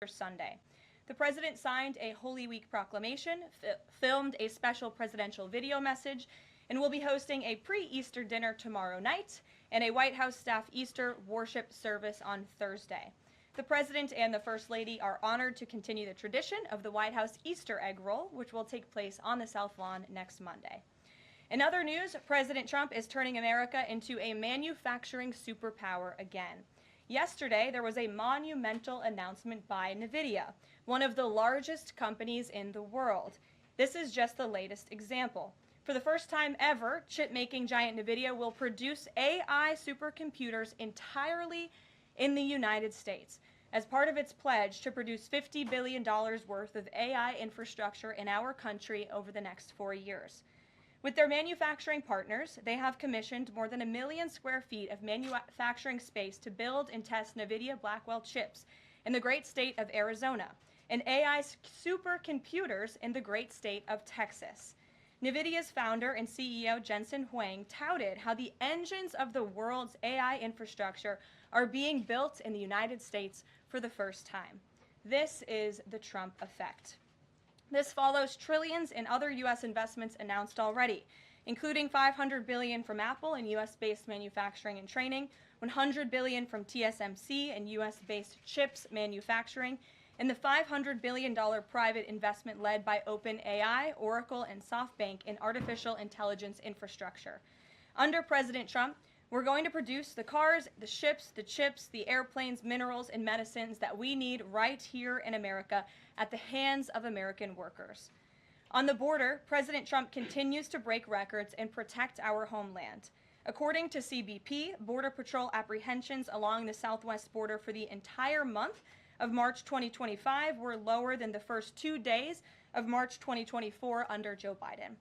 Sunday. The president signed a Holy Week proclamation, filmed a special presidential video message, and will be hosting a pre-Easter dinner tomorrow night and a White House staff Easter worship service on Thursday. The president and the First Lady are honored to continue the tradition of the White House Easter egg roll, which will take place on the South Lawn next Monday. In other news, President Trump is turning America into a manufacturing superpower again. Yesterday, there was a monumental announcement by NVIDIA, one of the largest companies in the world. This is just the latest example. For the first time ever, chip-making giant NVIDIA will produce AI supercomputers entirely in the United States as part of its pledge to produce $50 billion worth of AI infrastructure in our country over the next 4 years. With their manufacturing partners, they have commissioned more than 1 million square feet of manufacturing space to build and test NVIDIA Blackwell chips in the great state of Arizona and AI supercomputers in the great state of Texas. NVIDIA's founder and CEO Jensen Huang touted how the engines of the world's AI infrastructure are being built in the United States for the first time. This is the Trump effect. This follows trillions in other U.S. investments announced already, including $500 billion from Apple in U.S.-based manufacturing and training, $100 billion from TSMC and U.S.-based chips manufacturing, and the $500 billion private investment led by OpenAI, Oracle, and SoftBank in artificial intelligence infrastructure. Under President Trump, we're going to produce the cars, the ships, the chips, the airplanes, minerals, and medicines that we need right here in America at the hands of American workers. On the border, President Trump continues to break records and protect our homeland. According to CBP, Border Patrol apprehensions along the southwest border for the entire month of March 2025 were lower than the first 2 days of March 2024 under Joe Biden.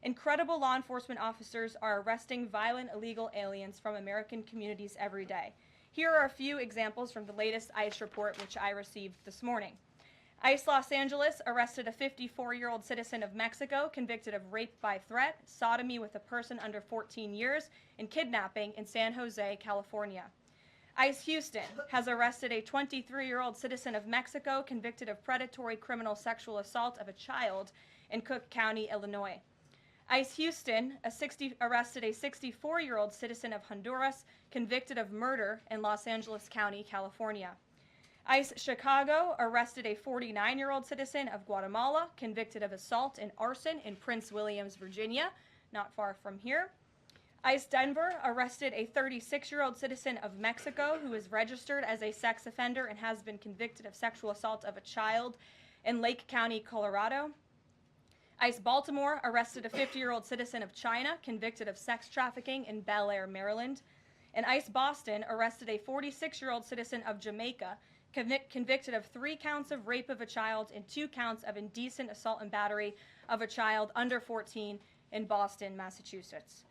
Incredible law enforcement officers are arresting violent illegal aliens from American communities every day. Here are a few examples from the latest ICE report, which I received this morning. ICE Los Angeles arrested a 54-year-old citizen of Mexico convicted of rape by threat, sodomy with a person under 14 years, and kidnapping in San Jose, California. ICE Houston has arrested a 23-year-old citizen of Mexico convicted of predatory criminal sexual assault of a child in Cook County, Illinois. ICE Houston arrested a 64-year-old citizen of Honduras convicted of murder in Los Angeles County, California. ICE Chicago arrested a 49-year-old citizen of Guatemala convicted of assault and arson in Prince Williams, Virginia, not far from here. ICE Denver arrested a 36-year-old citizen of Mexico who is registered as a sex offender and has been convicted of sexual assault of a child in Lake County, Colorado. ICE Baltimore arrested a 50-year-old citizen of China convicted of sex trafficking in Bel Air, Maryland. And ICE Boston arrested a 46-year-old citizen of Jamaica convicted of 3 counts of rape of a child and 2 counts of indecent assault and battery of a child under 14 in Boston, Massachusetts.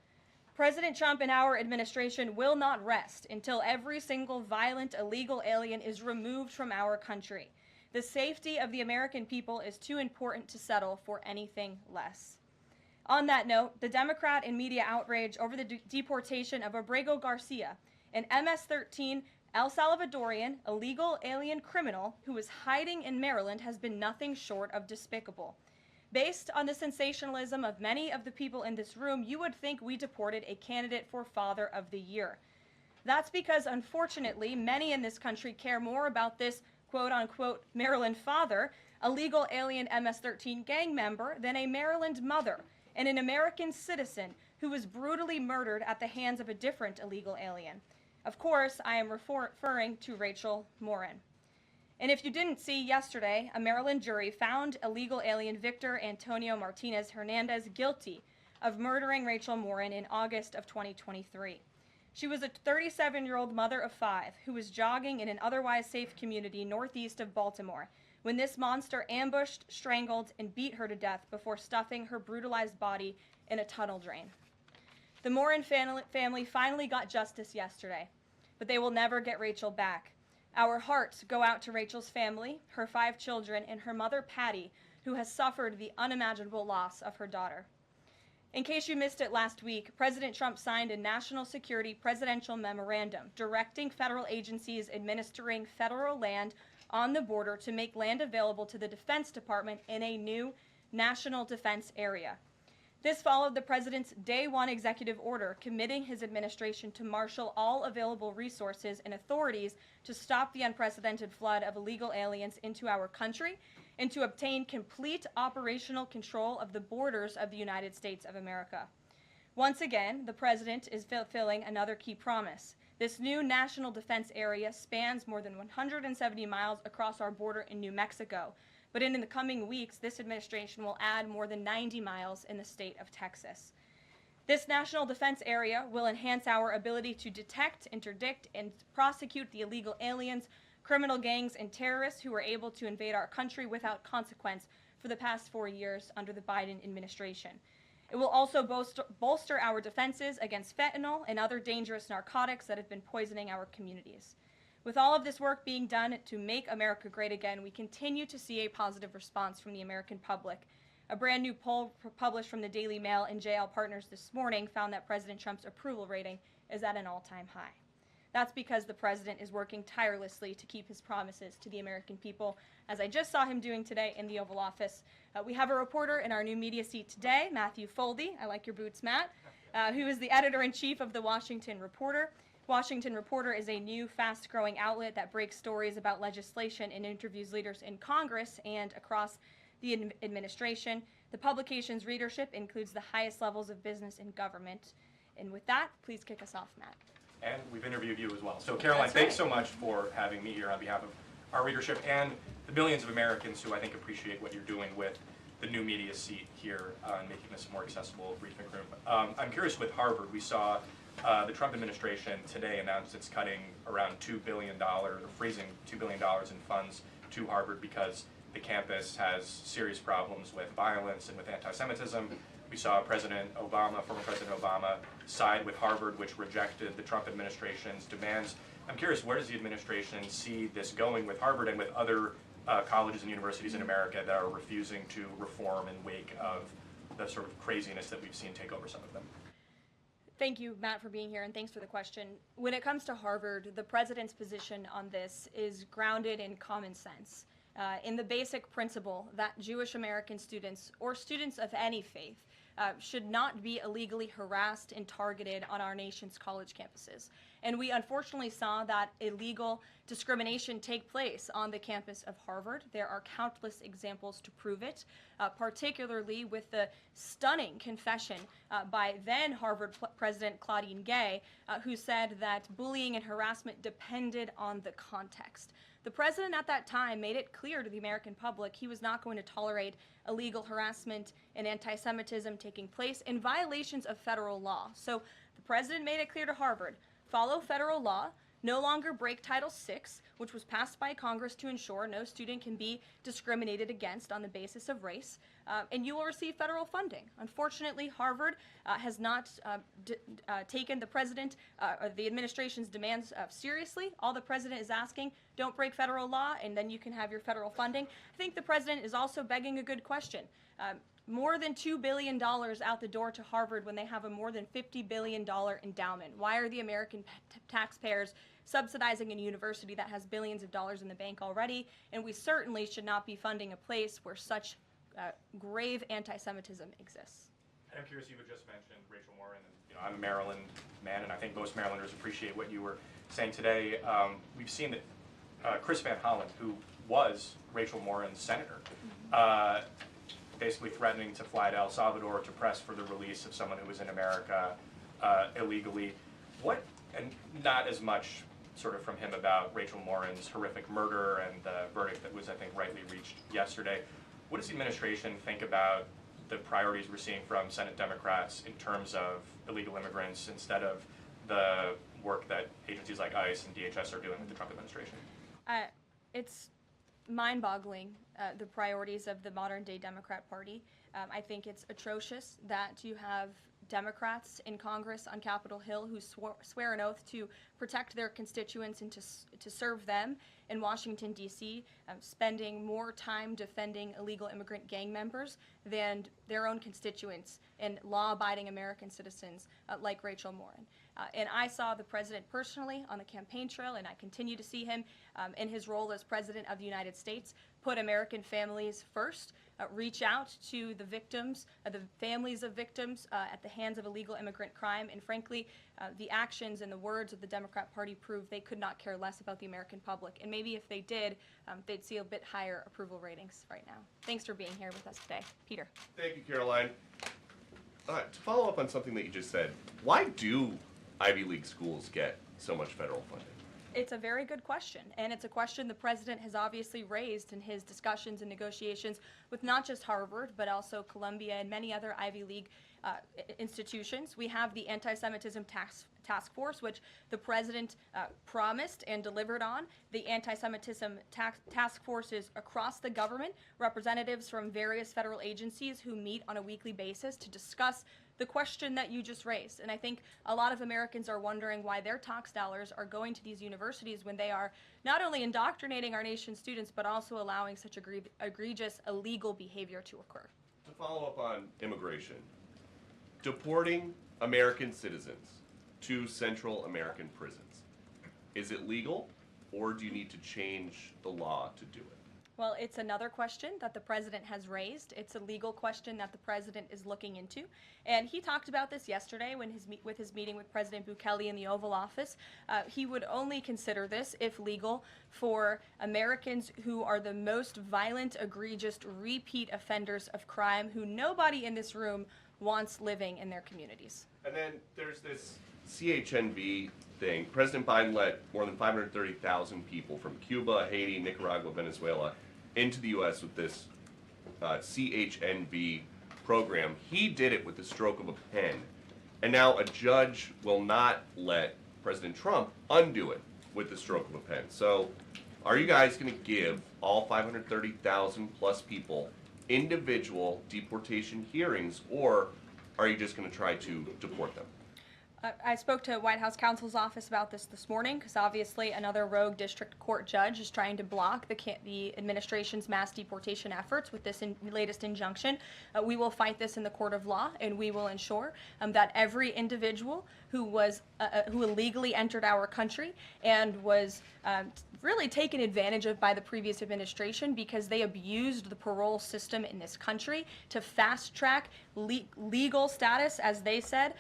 President Trump and our administration will not rest until every single violent illegal alien is removed from our country. The safety of the American people is too important to settle for anything less. On that note, the Democrat and media outrage over the deportation of Abrego Garcia, an MS-13 El Salvadorian illegal alien criminal who is hiding in Maryland, has been nothing short of despicable. Based on the sensationalism of many of the people in this room, you would think we deported a candidate for Father of the Year. That's because, unfortunately, many in this country care more about this quote-unquote Maryland father, a legal alien MS-13 gang member, than a Maryland mother and an American citizen who was brutally murdered at the hands of a different illegal alien. Of course, I am referring to Rachel Morin. And if you didn't see, yesterday, a Maryland jury found illegal alien Victor Antonio Martinez Hernandez guilty of murdering Rachel Morin in August of 2023. She was a 37-year-old mother of 5 who was jogging in an otherwise safe community northeast of Baltimore when this monster ambushed, strangled, and beat her to death before stuffing her brutalized body in a tunnel drain. The Morin family finally got justice yesterday, but they will never get Rachel back. Our hearts go out to Rachel's family, her 5 children, and her mother, Patty, who has suffered the unimaginable loss of her daughter. In case you missed it last week, President Trump signed a national security presidential memorandum directing federal agencies administering federal land on the border to make land available to the Defense Department in a new national defense area. This followed the president's Day 1 executive order committing his administration to marshal all available resources and authorities to stop the unprecedented flood of illegal aliens into our country and to obtain complete operational control of the borders of the United States of America. Once again, the president is fulfilling another key promise. This new national defense area spans more than 170 miles across our border in New Mexico. But in the coming weeks, this administration will add more than 90 miles in the state of Texas. This national defense area will enhance our ability to detect, interdict, and prosecute the illegal aliens, criminal gangs, and terrorists who were able to invade our country without consequence for the past 4 years under the Biden administration. It will also bolster our defenses against fentanyl and other dangerous narcotics that have been poisoning our communities. With all of this work being done to make America great again, we continue to see a positive response from the American public. A brand new poll published from the Daily Mail and JL Partners this morning found that President Trump's approval rating is at an all-time high. That's because the president is working tirelessly to keep his promises to the American people, as I just saw him doing today in the Oval Office. We have a reporter in our new media seat today, Matthew Foldy. I like your boots, Matt, who is the editor-in-chief of the Washington Reporter. Washington Reporter is a new, fast-growing outlet that breaks stories about legislation and interviews leaders in Congress and across the administration. The publication's readership includes the highest levels of business and government. And with that, please kick us off, Matt. And we've interviewed you as well. So Karoline, thanks so much for having me here on behalf of our readership and the millions of Americans who I think appreciate what you're doing with the new media seat here and making this a more accessible briefing room. I'm curious with Harvard, we saw the Trump administration today announced it's cutting around $2 billion, or freezing $2 billion in funds to Harvard because the campus has serious problems with violence and with anti-Semitism. We saw President Obama, former President Obama, side with Harvard, which rejected the Trump administration's demands. I'm curious, where does the administration see this going with Harvard and with other colleges and universities in America that are refusing to reform in wake of the sort of craziness that we've seen take over some of them? Thank you, Matt, for being here, and thanks for the question. When it comes to Harvard, the president's position on this is grounded in common sense, in the basic principle that Jewish American students, or students of any faith, should not be illegally harassed and targeted on our nation's college campuses. And we unfortunately saw that illegal discrimination take place on the campus of Harvard. There are countless examples to prove it, particularly with the stunning confession by then Harvard President Claudine Gay, who said that bullying and harassment depended on the context. The president at that time made it clear to the American public he was not going to tolerate illegal harassment and anti-Semitism taking place in violations of federal law. So the president made it clear to Harvard, follow federal law, no longer break Title VI, which was passed by Congress to ensure no student can be discriminated against on the basis of race, and you will receive federal funding. Unfortunately, Harvard has not taken the president or the administration's demands seriously. All the president is asking, don't break federal law, and then you can have your federal funding. I think the president is also begging a good question. More than $2 billion out the door to Harvard when they have a more than $50 billion endowment. Why are the American taxpayers subsidizing a university that has billions of dollars in the bank already? And we certainly should not be funding a place where such grave anti-Semitism exists. And I'm curious, you had just mentioned Rachel Warren, and I'm a Maryland man, and I think most Marylanders appreciate what you were saying today. We've seen that Chris Van Hollen, who was Rachel Warren's senator, basically threatening to fly to El Salvador to press for the release of someone who was in America illegally. And not as much sort of from him about Rachel Warren's horrific murder and the verdict that was, I think, rightly reached yesterday. What does the administration think about the priorities we're seeing from Senate Democrats in terms of illegal immigrants instead of the work that agencies like ICE and DHS are doing with the Trump administration? It's mind-boggling, the priorities of the modern-day Democrat Party. I think it's atrocious that you have Democrats in Congress on Capitol Hill who swear an oath to protect their constituents and to serve them in Washington, D.C., spending more time defending illegal immigrant gang members than their own constituents and law-abiding American citizens like Rachel Warren. And I saw the president personally on the campaign trail, and I continue to see him in his role as President of the United States put American families first, reach out to the victims, the families of victims at the hands of illegal immigrant crime. And frankly, the actions and the words of the Democrat Party prove they could not care less about the American public. And maybe if they did, they'd see a bit higher approval ratings right now. Thanks for being here with us today. Peter. Thank you, Caroline. To follow up on something that you just said, why do Ivy League schools get so much federal funding? It's a very good question, and it's a question the president has obviously raised in his discussions and negotiations with not just Harvard, but also Columbia and many other Ivy League institutions. We have the Anti-Semitism Task Force, which the president promised and delivered on. The Anti-Semitism Task Force is across the government, representatives from various federal agencies who meet on a weekly basis to discuss the question that you just raised. And I think a lot of Americans are wondering why their tax dollars are going to these universities when they are not only indoctrinating our nation's students, but also allowing such egregious illegal behavior to occur. To follow up on immigration, deporting American citizens to Central American prisons, is it legal, or do you need to change the law to do it? Well, it's another question that the president has raised. It's a legal question that the president is looking into. And he talked about this yesterday when with his meeting with President Bukele in the Oval Office. He would only consider this, if legal, for Americans who are the most violent, egregious, repeat offenders of crime who nobody in this room wants living in their communities. And then there's this CHNV thing. President Biden let more than 530,000 people from Cuba, Haiti, Nicaragua, Venezuela into the U.S. with this CHNV program. He did it with the stroke of a pen. And now a judge will not let President Trump undo it with the stroke of a pen. So are you guys going to give all 530,000 plus people individual deportation hearings, or are you just going to try to deport them? I spoke to White House counsel's office about this morning because obviously another rogue district court judge is trying to block the administration's mass deportation efforts with this latest injunction. We will fight this in the court of law, and we will ensure that every individual who illegally entered our country and was really taken advantage of by the previous administration because they abused the parole system in this country to fast track legal status, as they said,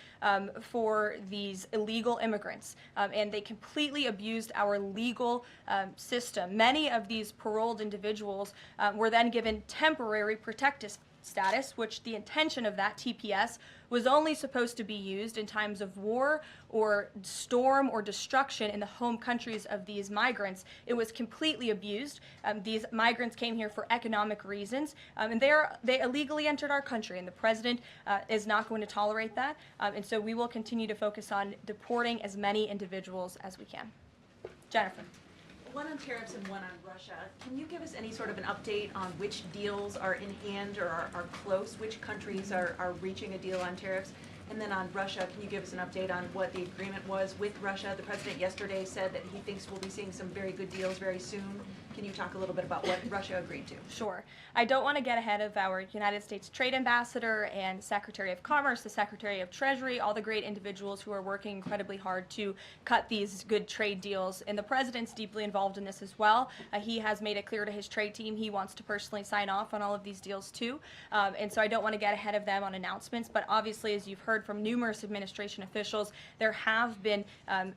for these illegal immigrants. And they completely abused our legal system. Many of these paroled individuals were then given temporary protective status, which the intention of that TPS was only supposed to be used in times of war or storm or destruction in the home countries of these migrants. It was completely abused. These migrants came here for economic reasons, and they illegally entered our country, and the president is not going to tolerate that. And so we will continue to focus on deporting as many individuals as we can. Jennifer. One on tariffs and one on Russia. Can you give us any sort of an update on which deals are in hand or are close? Which countries are reaching a deal on tariffs? And then on Russia, can you give us an update on what the agreement was with Russia? The president yesterday said that he thinks we'll be seeing some very good deals very soon. Can you talk a little bit about what Russia agreed to? Sure. I don't want to get ahead of our United States Trade Ambassador and Secretary of Commerce, the Secretary of Treasury, all the great individuals who are working incredibly hard to cut these good trade deals. And the president's deeply involved in this as well. He has made it clear to his trade team he wants to personally sign off on all of these deals too. And so I don't want to get ahead of them on announcements. But obviously, as you've heard from numerous administration officials, there have been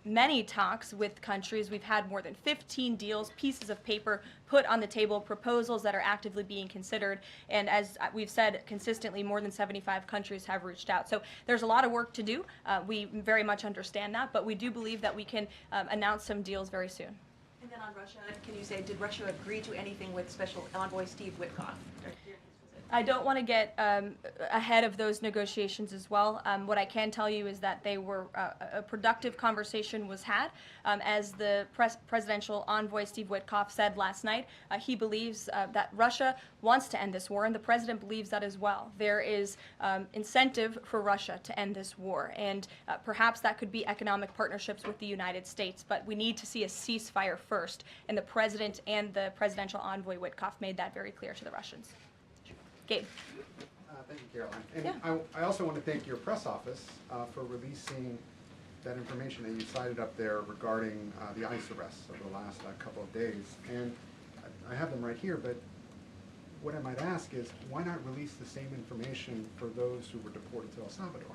many talks with countries. We've had more than 15 deals, pieces of paper put on the table, proposals that are actively being considered. And as we've said consistently, more than 75 countries have reached out. So there's a lot of work to do. We very much understand that, but we do believe that we can announce some deals very soon. And then on Russia, can you say, did Russia agree to anything with Special Envoy Steve Witkoff? I don't want to get ahead of those negotiations as well. What I can tell you is that they were a productive conversation was had. As the presidential envoy Steve Witkoff said last night, he believes that Russia wants to end this war, and the president believes that as well. There is incentive for Russia to end this war, and perhaps that could be economic partnerships with the United States, but we need to see a ceasefire first, and the president and the presidential envoy Witkoff made that very clear to the Russians. Gabe. Thank you, Caroline. And Yeah. I also want to thank your press office for releasing that information that you cited up there regarding the ICE arrests over the last couple of days. And I have them right here, but what I might ask is, why not release the same information for those who were deported to El Salvador?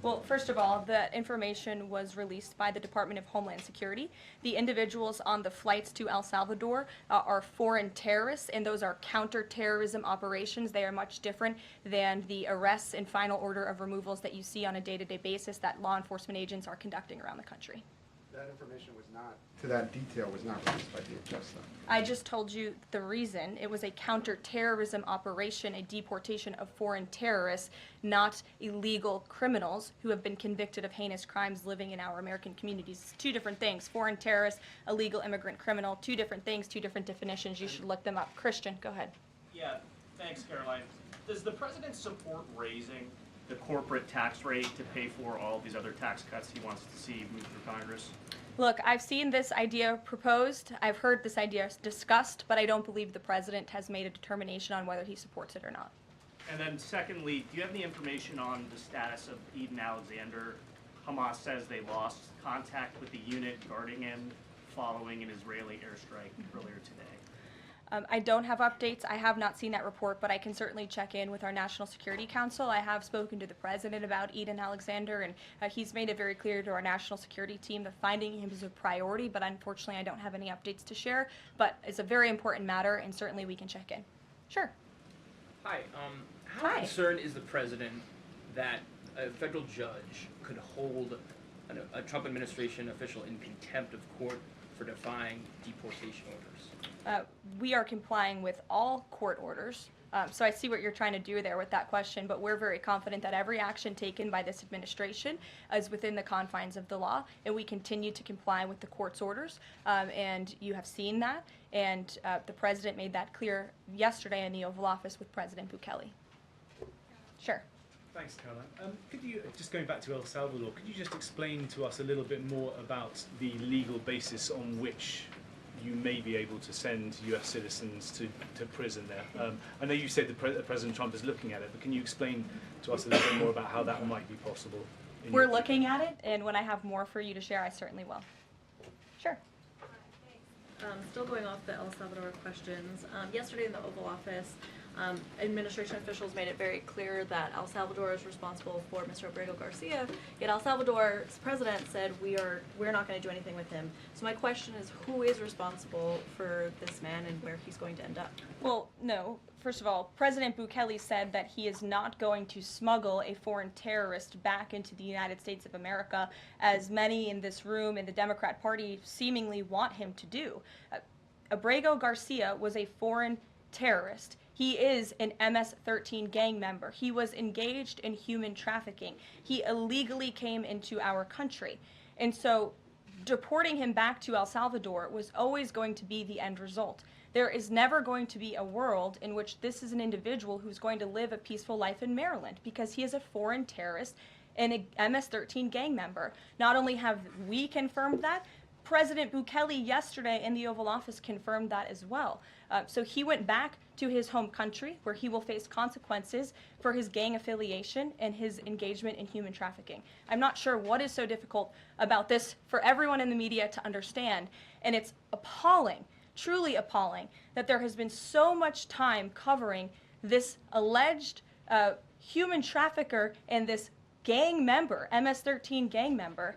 Well, first of all, the information was released by the Department of Homeland Security. The individuals on the flights to El Salvador are foreign terrorists, and those are counterterrorism operations. They are much different than the arrests and final order of removals that you see on a day-to-day basis that law enforcement agents are conducting around the country. That information was not, to that detail, was not released by DHS, though. I just told you the reason. It was a counterterrorism operation, a deportation of foreign terrorists, not illegal criminals who have been convicted of heinous crimes living in our American communities. It's two different things. Foreign terrorist, illegal immigrant criminal, two different things, two different definitions. You should look them up. Christian, go ahead. Yeah, thanks, Caroline. Does the president support raising the corporate tax rate to pay for all these other tax cuts he wants to see move through Congress? Look, I've seen this idea proposed. I've heard this idea discussed, but I don't believe the president has made a determination on whether he supports it or not. And then secondly, do you have any information on the status of Eden Alexander? Hamas says they lost contact with the unit guarding him following an Israeli airstrike earlier today. I don't have updates. I have not seen that report, but I can certainly check in with our National Security Council. I have spoken to the president about Eden Alexander, and he's made it very clear to our national security team that finding him is a priority, but unfortunately I don't have any updates to share. But it's a very important matter, and certainly we can check in. Sure. Hi. How Hi. concerned is the president that a federal judge could hold a Trump administration official in contempt of court for defying deportation orders? We are complying with all court orders. So I see what you're trying to do there with that question, but we're very confident that every action taken by this administration is within the confines of the law, and we continue to comply with the court's orders. And you have seen that, and the president made that clear yesterday in the Oval Office with President Bukele. Sure. Thanks, Caroline. Could you, just going back to El Salvador, could you just explain to us a little bit more about the legal basis on which you may be able to send US citizens to prison there? I know you said President Trump is looking at it, but can you explain to us a little bit more about how that might be possible? We're looking at it, and when I have more for you to share, I certainly will. Sure. Still going off the El Salvador questions, yesterday in the Oval Office, administration officials made it very clear that El Salvador is responsible for Mr. Abrego Garcia, yet El Salvador's president said we're not going to do anything with him. So my question is, who is responsible for this man and where he's going to end up? Well, no. First of all, President Bukele said that he is not going to smuggle a foreign terrorist back into the United States of America, as many in this room in the Democrat Party seemingly want him to do. Abrego Garcia was a foreign terrorist. He is an MS-13 gang member. He was engaged in human trafficking. He illegally came into our country. And so deporting him back to El Salvador was always going to be the end result. There is never going to be a world in which this is an individual who's going to live a peaceful life in Maryland, because he is a foreign terrorist and a MS-13 gang member. Not only have we confirmed that, President Bukele yesterday in the Oval Office confirmed that as well. So he went back to his home country, where he will face consequences for his gang affiliation and his engagement in human trafficking. I'm not sure what is so difficult about this for everyone in the media to understand, and it's appalling, truly appalling, that there has been so much time covering this alleged human trafficker and this gang member, MS-13 gang member.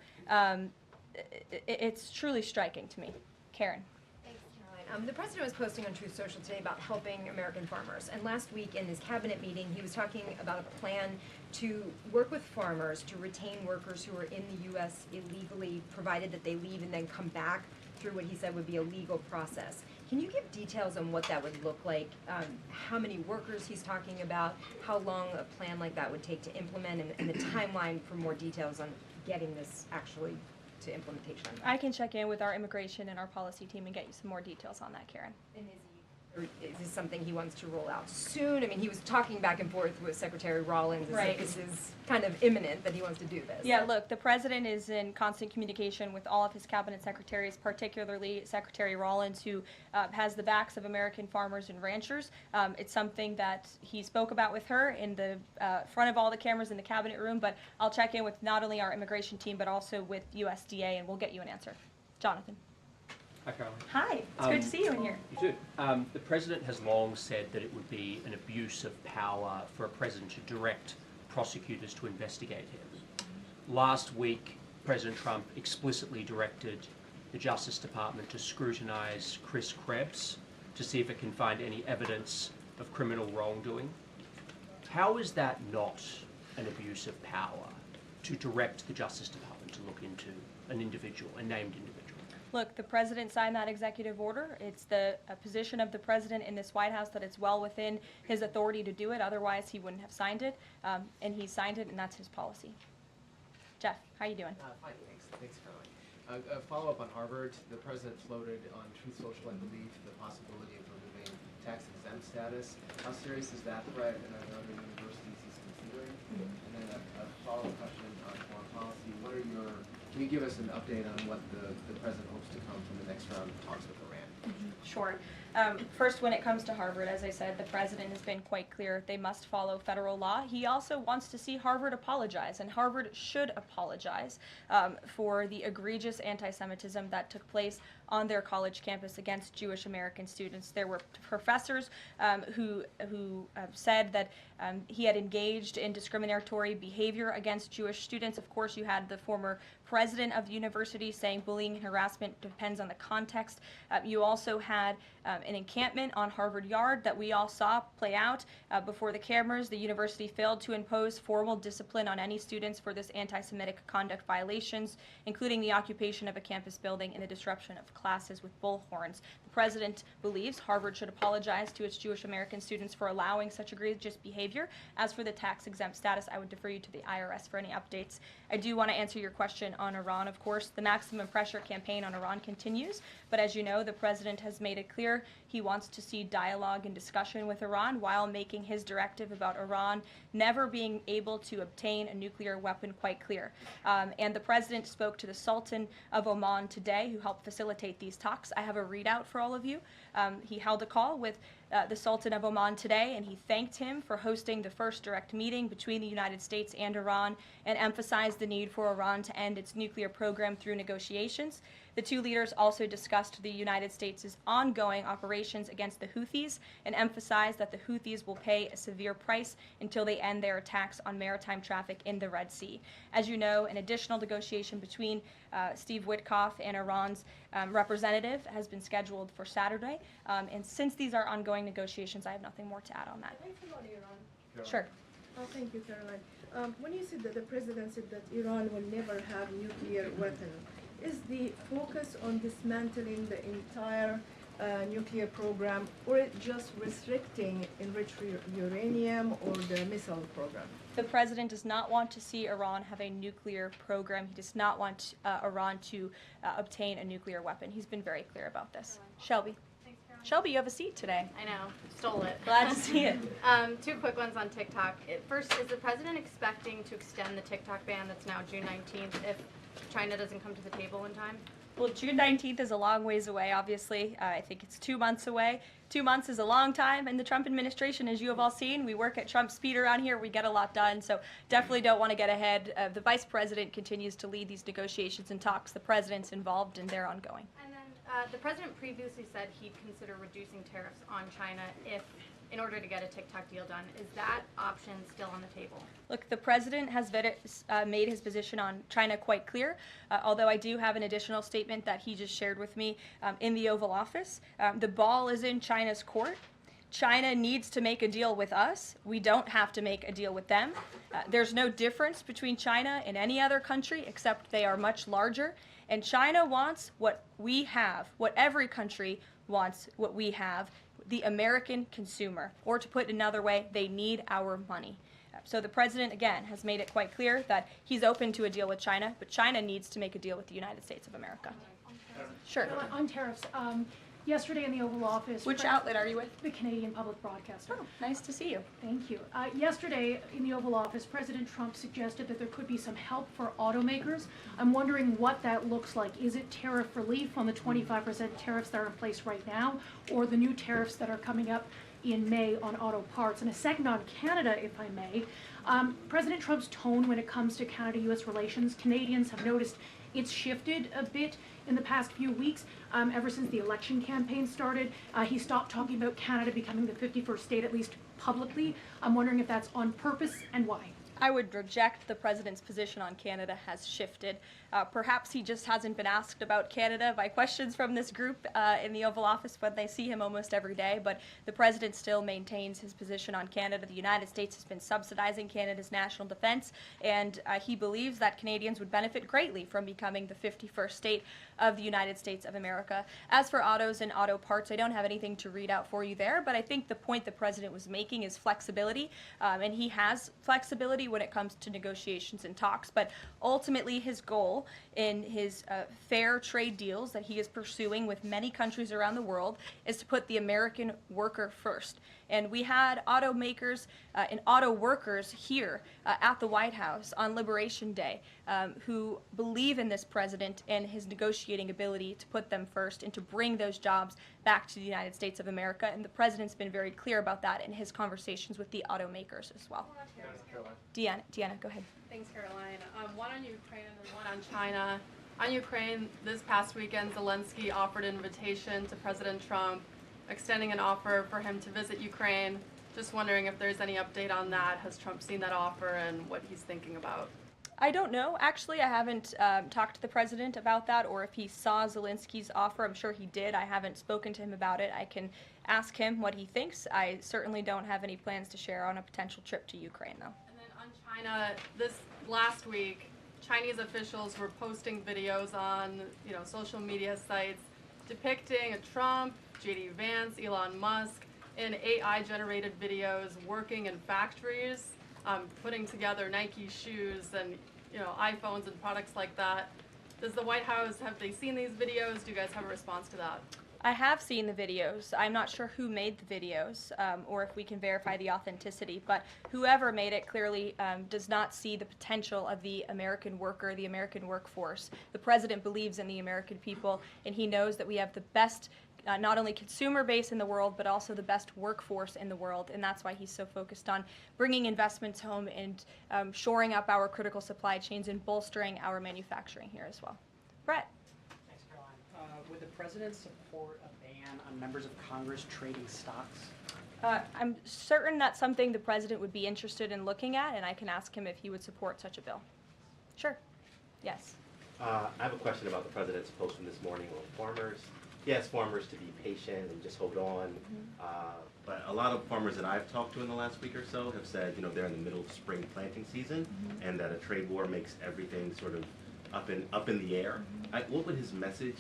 It's truly striking to me. Karen. Thanks, Caroline. The president was posting on Truth Social today about helping American farmers. And last week in his cabinet meeting, he was talking about a plan to work with farmers to retain workers who are in the U.S. illegally, provided that they leave and then come back through what he said would be a legal process. Can you give details on what that would look like, how many workers he's talking about, how long a plan like that would take to implement, and the timeline for more details on getting this actually to implementation? I can check in with our immigration and our policy team and get you some more details on that, Karen. And is he Or is this something he wants to roll out soon? I mean, he was talking back and forth with Secretary Rollins as Right. if this is kind of imminent that he wants to do this. Yeah, look, the president is in constant communication with all of his cabinet secretaries, particularly Secretary Rollins, who has the backs of American farmers and ranchers. It's something that he spoke about with her in the front of all the cameras in the cabinet room, but I'll check in with not only our immigration team, but also with USDA, and we'll get you an answer. Jonathan. Hi, Caroline. Hi, it's good to see you in here. You too. The president has long said that it would be an abuse of power for a president to direct prosecutors to investigate him. Last week, President Trump explicitly directed the Justice Department to scrutinize Chris Krebs to see if it can find any evidence of criminal wrongdoing. How is that not an abuse of power to direct the Justice Department to look into an individual, a named individual? Look, the president signed that executive order. It's the position of the president in this White House that it's well within his authority to do it. Otherwise, he wouldn't have signed it. And he signed it, and that's his policy. Jeff, how you doing? Fine, thanks, Caroline. A follow-up on Harvard. The president floated on Truth Social, I believe, the possibility of removing tax-exempt status. How serious is that threat, and are there other universities he's considering? And then a follow-up question on foreign policy. Can you give us an update on what the president hopes to come from the next round of talks with Iran? Sure. First, when it comes to Harvard, as I said, the president has been quite clear they must follow federal law. He also wants to see Harvard apologize, and Harvard should apologize for the egregious anti-Semitism that took place on their college campus against Jewish American students. There were professors who said that he had engaged in discriminatory behavior against Jewish students. Of course, you had the former president of the university saying bullying and harassment depends on the context. You also had an encampment on Harvard Yard that we all saw play out before the cameras. The university failed to impose formal discipline on any students for this anti-Semitic conduct violations, including the occupation of a campus building and the disruption of classes with bullhorns. The president believes Harvard should apologize to its Jewish American students for allowing such egregious behavior. As for the tax-exempt status, I would defer you to the IRS for any updates. I do want to answer your question on Iran, of course. The maximum pressure campaign on Iran continues, but as you know, the president has made it clear he wants to see dialogue and discussion with Iran while making his directive about Iran never being able to obtain a nuclear weapon quite clear. And the president spoke to the Sultan of Oman today, who helped facilitate these talks. I have a readout for all of you. He held a call with the Sultan of Oman today, and he thanked him for hosting the first direct meeting between the United States and Iran and emphasized the need for Iran to end its nuclear program through negotiations. The two leaders also discussed the United States' ongoing operations against the Houthis and emphasized that the Houthis will pay a severe price until they end their attacks on maritime traffic in the Red Sea. As you know, an additional negotiation between Steve Witkoff and Iran's representative has been scheduled for Saturday. And since these are ongoing negotiations, I have nothing more to add on that. Can I come on Iran? Sure. Oh, thank you, Caroline. When you said that the president said that Iran will never have nuclear weapon, is the focus on dismantling the entire nuclear program, or it just restricting enriched uranium or the missile program? The president does not want to see Iran have a nuclear program. He does not want Iran to obtain a nuclear weapon. He's been very clear about this. Shelby. Thanks, Caroline. Shelby, you have a seat today. I know, stole it. Glad to see it. Two quick ones on TikTok. First, is the president expecting to extend the TikTok ban that's now June 19th if China doesn't come to the table in time? Well, June 19th is a long ways away, obviously. I think it's 2 months away. 2 months is a long time in the Trump administration, as you have all seen. We work at Trump speed around here. We get a lot done, so definitely don't want to get ahead. The vice president continues to lead these negotiations and talks. The president's involved, and they're ongoing. And then the president previously said he'd consider reducing tariffs on China in order to get a TikTok deal done. Is that option still on the table? Look, the president has made his position on China quite clear, although I do have an additional statement that he just shared with me in the Oval Office. The ball is in China's court. China needs to make a deal with us. We don't have to make a deal with them. There's no difference between China and any other country except they are much larger. And China wants what we have, what every country wants, what we have, the American consumer. Or to put it another way, they need our money. So the president, again, has made it quite clear that he's open to a deal with China, but China needs to make a deal with the United States of America. Sure. On tariffs, Yesterday in the Oval Office. Which outlet are you with? The Canadian Public Broadcaster. Oh, nice to see you. Thank you. Yesterday in the Oval Office, President Trump suggested that there could be some help for automakers. I'm wondering what that looks like. Is it tariff relief on the 25% tariffs that are in place right now, or the new tariffs that are coming up in May on auto parts? And a second on Canada, if I may. President Trump's tone when it comes to Canada-U.S. relations, Canadians have noticed it's shifted a bit in the past few weeks. Ever since the election campaign started, he stopped talking about Canada becoming the 51st state, at least publicly. I'm wondering if that's on purpose and why. I would reject the president's position on Canada has shifted. Perhaps he just hasn't been asked about Canada by questions from this group in the Oval Office when they see him almost every day, but the president still maintains his position on Canada. The United States has been subsidizing Canada's national defense, and he believes that Canadians would benefit greatly from becoming the 51st state of the United States of America. As for autos and auto parts, I don't have anything to read out for you there, but I think the point the president was making is flexibility, and he has flexibility when it comes to negotiations and talks, but ultimately his goal in his fair trade deals that he is pursuing with many countries around the world is to put the American worker first. And we had automakers and auto workers here at the White House on Liberation Day who believe in this president and his negotiating ability to put them first and to bring those jobs back to the United States of America. And the president's been very clear about that in his conversations with the automakers as well. Deanna, go ahead. Thanks, Caroline. One on Ukraine and one on China. On Ukraine, this past weekend, Zelensky offered an invitation to President Trump, extending an offer for him to visit Ukraine. Just wondering if there's any update on that. Has Trump seen that offer and what he's thinking about? I don't know. Actually, I haven't talked to the president about that, or if he saw Zelensky's offer. I'm sure he did. I haven't spoken to him about it. I can ask him what he thinks. I certainly don't have any plans to share on a potential trip to Ukraine, though. And then on China, this last week, Chinese officials were posting videos on, social media sites depicting a Trump, J.D. Vance, Elon Musk, in AI-generated videos working in factories, putting together Nike shoes and iPhones and products like that. Does the White House, have they seen these videos? Do you guys have a response to that? I have seen the videos. I'm not sure who made the videos or if we can verify the authenticity, but whoever made it clearly does not see the potential of the American worker, the American workforce. The president believes in the American people, and he knows that we have the best not only consumer base in the world, but also the best workforce in the world, and that's why he's so focused on bringing investments home and shoring up our critical supply chains and bolstering our manufacturing here as well. Brett. Thanks, Caroline. Would the president support a ban on members of Congress trading stocks? I'm certain that's something the president would be interested in looking at, and I can ask him if he would support such a bill. Sure. Yes. I have a question about the president's post from this morning on farmers. He asked farmers to be patient and just hold on. But a lot of farmers that I've talked to in the last week or so have said, they're in the middle of spring planting season, and that a trade war makes everything sort of up in the air. What would his message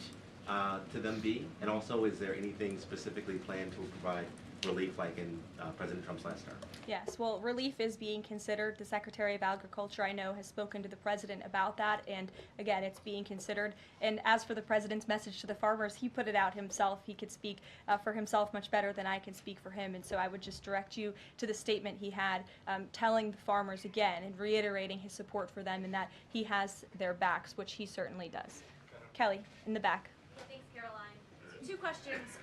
to them be? And also, is there anything specifically planned to provide relief like in President Trump's last term? Yes, well, relief is being considered. The Secretary of Agriculture, I know, has spoken to the president about that, and again, it's being considered. And as for the president's message to the farmers, he put it out himself. He could speak for himself much better than I can speak for him, and so I would just direct you to the statement he had telling the farmers again and reiterating his support for them and that he has their backs, which he certainly does. Kelly, in the back. Thanks, Caroline. Two questions.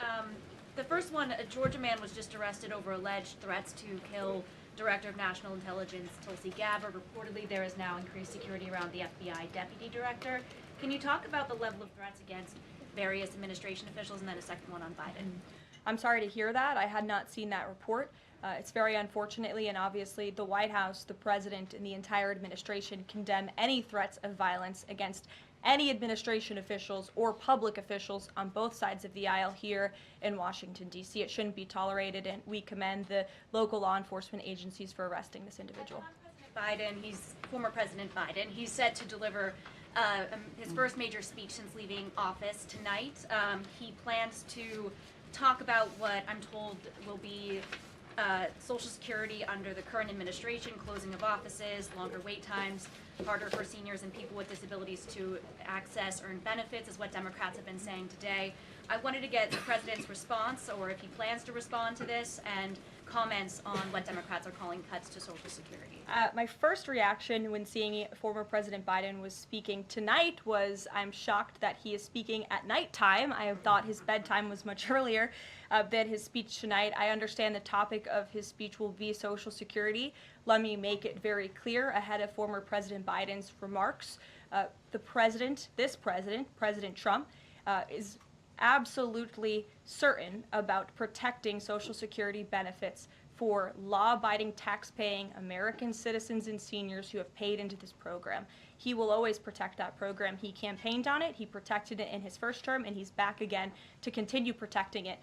The first one, a Georgia man was just arrested over alleged threats to kill Director of National Intelligence Tulsi Gabbard. Reportedly, there is now increased security around the FBI Deputy Director. Can you talk about the level of threats against various administration officials, and then a second one on Biden? I'm sorry to hear that. I had not seen that report. It's very unfortunately, and obviously the White House, the president, and the entire administration condemn any threats of violence against any administration officials or public officials on both sides of the aisle here in Washington, D.C. It shouldn't be tolerated, and we commend the local law enforcement agencies for arresting this individual. Former President Biden, he's set to deliver his first major speech since leaving office tonight. He plans to talk about what I'm told will be Social Security under the current administration, closing of offices, longer wait times. harder for seniors and people with disabilities to access earned benefits, is what Democrats have been saying today. I wanted to get the president's response, or if he plans to respond to this, and comments on what Democrats are calling cuts to Social Security. My first reaction when seeing former President Biden was speaking tonight was, I'm shocked that he is speaking at nighttime. I thought his bedtime was much earlier than his speech tonight. I understand the topic of his speech will be Social Security. Let me make it very clear ahead of former President Biden's remarks. President Trump, is absolutely certain about protecting Social Security benefits for law-abiding, tax-paying American citizens and seniors who have paid into this program. He will always protect that program. He campaigned on it, he protected it in his first term, and he's back again to continue protecting it.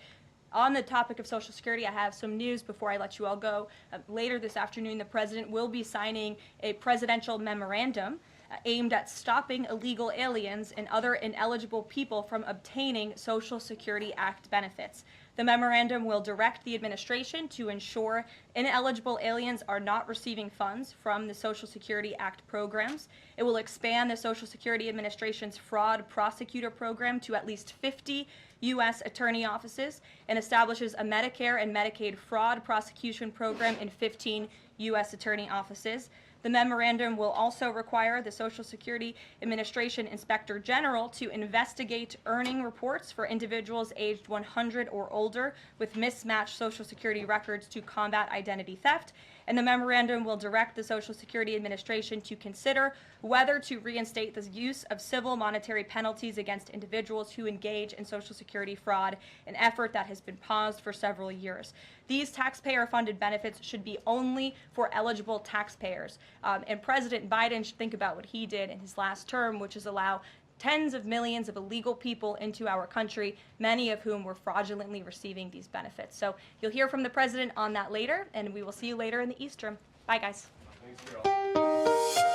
On the topic of Social Security, I have some news before I let you all go. Later this afternoon, the president will be signing a presidential memorandum aimed at stopping illegal aliens and other ineligible people from obtaining Social Security Act benefits. The memorandum will direct the administration to ensure ineligible aliens are not receiving funds from the Social Security Act programs. It will expand the Social Security Administration's fraud prosecutor program to at least 50 U.S. attorney offices and establishes a Medicare and Medicaid fraud prosecution program in 15 U.S. attorney offices. The memorandum will also require the Social Security Administration Inspector General to investigate earning reports for individuals aged 100 or older with mismatched Social Security records to combat identity theft. And the memorandum will direct the Social Security Administration to consider whether to reinstate the use of civil monetary penalties against individuals who engage in Social Security fraud, an effort that has been paused for several years. These taxpayer-funded benefits should be only for eligible taxpayers. And President Biden should think about what he did in his last term, which is allow tens of millions of illegal people into our country, many of whom were fraudulently receiving these benefits. So you'll hear from the president on that later, and we will see you later in the East Room. Bye, guys.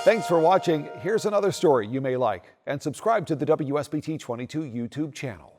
Thanks for watching. Here's another story you may like, and subscribe to the WSBT 22 YouTube channel.